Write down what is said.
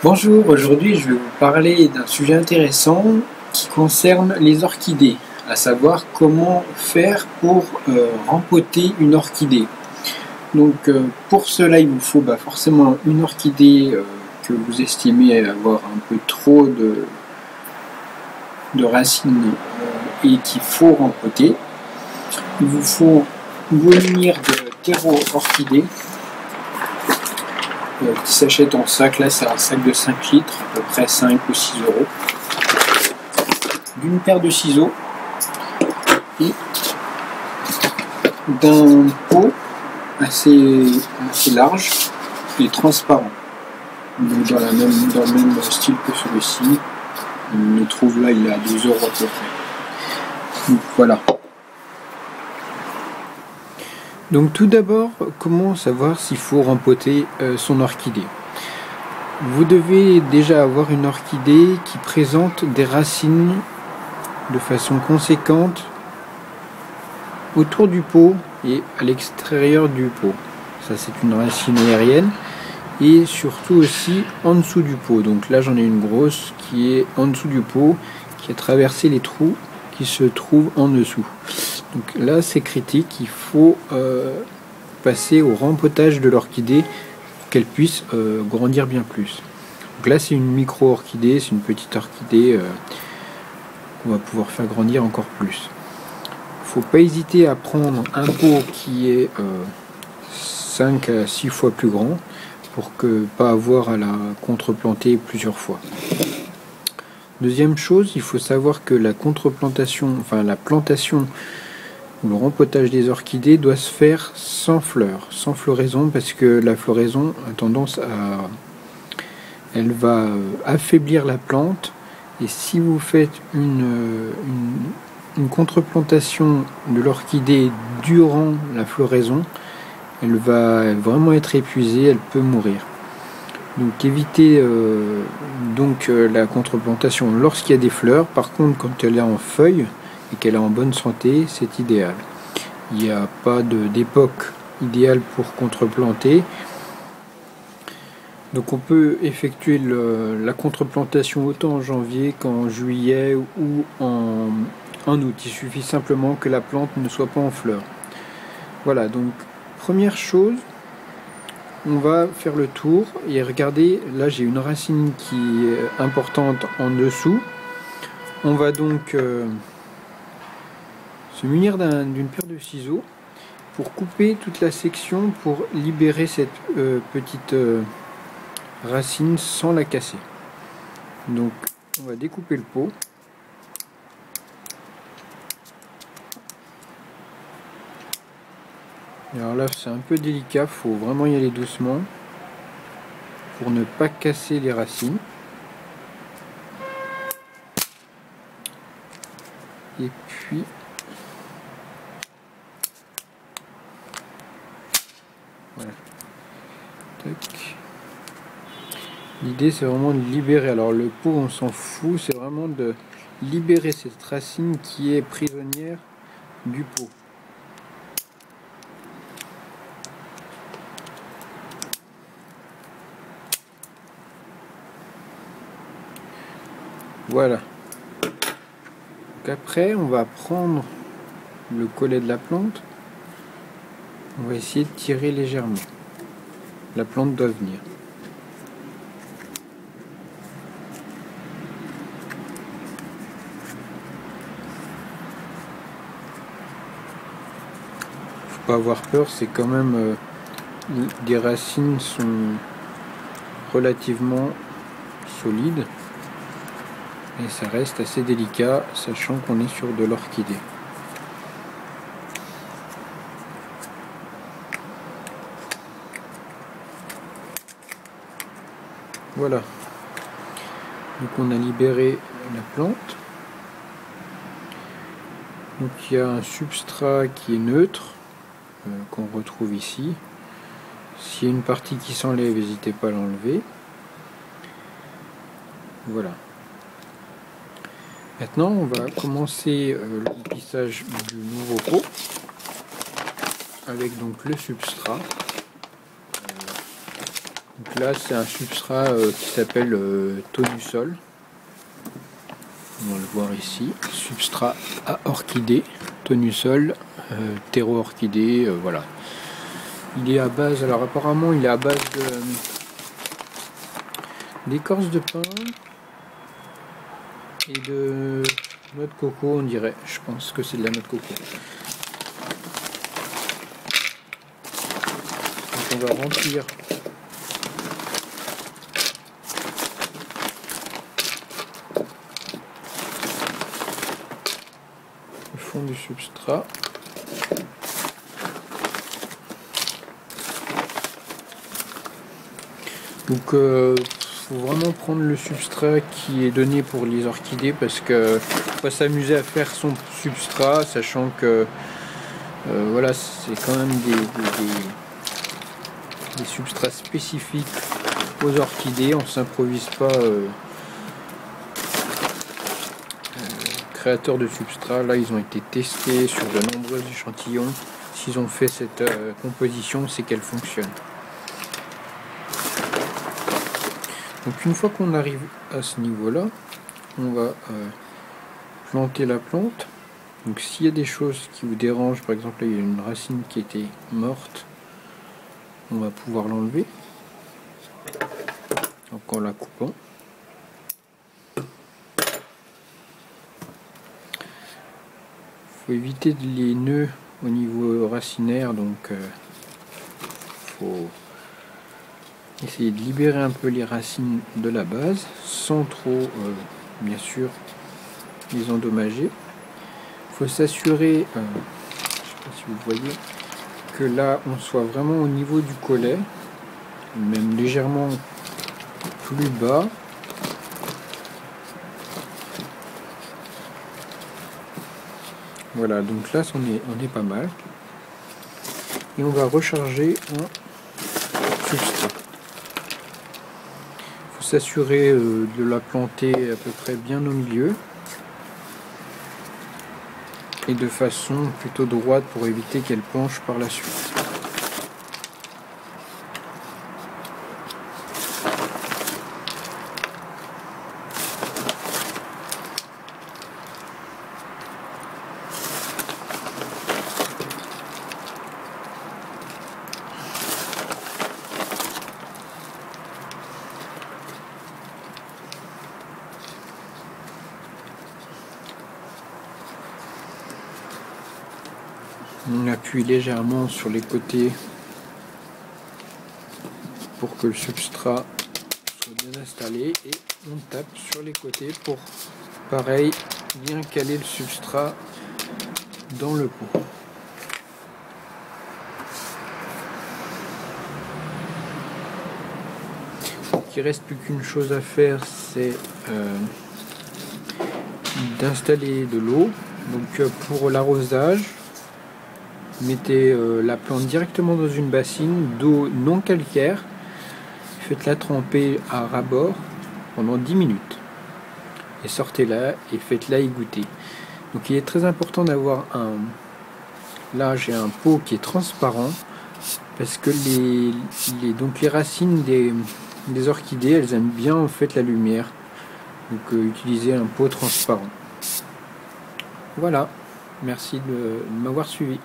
Bonjour, aujourd'hui je vais vous parler d'un sujet intéressant qui concerne les orchidées, à savoir comment faire pour rempoter une orchidée. Donc pour cela il vous faut forcément une orchidée que vous estimez avoir un peu trop de racines et qu'il faut rempoter. Il vous faut une bonnière de terreau orchidée qui s'achète en sac. Là c'est un sac de 5 litres, à peu près 5 ou 6 euros. D'une paire de ciseaux et d'un pot assez large et transparent. Donc dans le même style que celui-ci. On le trouve là, il est à 12 euros à peu près. Donc voilà. Donc tout d'abord, comment savoir s'il faut rempoter son orchidée? Vous devez déjà avoir une orchidée qui présente des racines de façon conséquente autour du pot et à l'extérieur du pot. Ça c'est une racine aérienne. Et surtout aussi en dessous du pot. Donc là j'en ai une grosse qui est en dessous du pot, qui a traversé les trous qui se trouvent en dessous. Donc là c'est critique, il faut passer au rempotage de l'orchidée pour qu'elle puisse grandir bien plus. Donc là c'est une micro-orchidée, c'est une petite orchidée qu'on va pouvoir faire grandir encore plus. Il ne faut pas hésiter à prendre un pot qui est 5 à 6 fois plus grand, pour que pas avoir à la contreplanter plusieurs fois. Deuxième chose, il faut savoir que la contreplantation, enfin la plantation ou le rempotage des orchidées doit se faire sans fleurs, sans floraison, parce que la floraison a tendance à... elle va affaiblir la plante, et si vous faites une contreplantation de l'orchidée durant la floraison, elle va vraiment être épuisée, elle peut mourir. Donc évitez la contreplantation lorsqu'il y a des fleurs. Par contre, quand elle est en feuilles et qu'elle est en bonne santé, c'est idéal. Il n'y a pas d'époque idéale pour contreplanter. Donc on peut effectuer la contreplantation autant en janvier qu'en juillet ou en août. Il suffit simplement que la plante ne soit pas en fleurs. Voilà, donc première chose, on va faire le tour et regardez, là j'ai une racine qui est importante en dessous. On va donc se munir d'une paire de ciseaux pour couper toute la section pour libérer cette petite racine sans la casser. Donc on va découper le pot. Alors là c'est un peu délicat, il faut vraiment y aller doucement pour ne pas casser les racines. Et puis voilà. L'idée c'est vraiment de libérer, alors le pot on s'en fout, c'est vraiment de libérer cette racine qui est prisonnière du pot. Voilà. Donc après, on va prendre le collet de la plante. On va essayer de tirer légèrement. La plante doit venir. Faut pas avoir peur, c'est quand même des racines sont relativement solides. Et ça reste assez délicat, sachant qu'on est sur de l'orchidée. Voilà. Donc on a libéré la plante. Donc il y a un substrat qui est neutre, qu'on retrouve ici. S'il y a une partie qui s'enlève, n'hésitez pas à l'enlever. Voilà. Maintenant, on va commencer le remplissage du nouveau pot avec donc le substrat. Donc là c'est un substrat qui s'appelle Tonusol. On va le voir ici, substrat à orchidée, Tonusol, terreau-orchidée, voilà. Il est à base, alors apparemment il est à base d'écorce de pin et de noix de coco, on dirait. Je pense que c'est de la noix de coco. Donc on va remplir le fond du substrat. Donc faut vraiment prendre le substrat qui est donné pour les orchidées, parce que faut pas s'amuser à faire son substrat, sachant que voilà, c'est quand même des substrats spécifiques aux orchidées. On s'improvise pas créateur de substrats. Là ils ont été testés sur de nombreux échantillons. S'ils ont fait cette composition, c'est qu'elle fonctionne. Donc une fois qu'on arrive à ce niveau là, on va planter la plante. Donc s'il y a des choses qui vous dérangent, par exemple là il y a une racine qui était morte, on va pouvoir l'enlever en la coupant. Il faut éviter les nœuds au niveau racinaire, donc faut essayer de libérer un peu les racines de la base sans trop bien sûr les endommager. Il faut s'assurer, je ne sais pas si vous voyez, que là on soit vraiment au niveau du collet, même légèrement plus bas. Voilà, donc là on est pas mal. Et on va recharger en substrat. S'assurer de la planter à peu près bien au milieu et de façon plutôt droite pour éviter qu'elle penche par la suite. On appuie légèrement sur les côtés pour que le substrat soit bien installé et on tape sur les côtés pour, pareil, bien caler le substrat dans le pot. Il ne reste plus qu'une chose à faire, c'est d'installer de l'eau. Donc pour l'arrosage, mettez la plante directement dans une bassine d'eau non calcaire, faites-la tremper à ras-bord pendant 10 minutes et sortez-la et faites-la égoutter. Donc il est très important d'avoir là j'ai un pot qui est transparent, parce que les racines des orchidées, elles aiment bien en fait la lumière, donc utilisez un pot transparent. Voilà, merci de m'avoir suivi.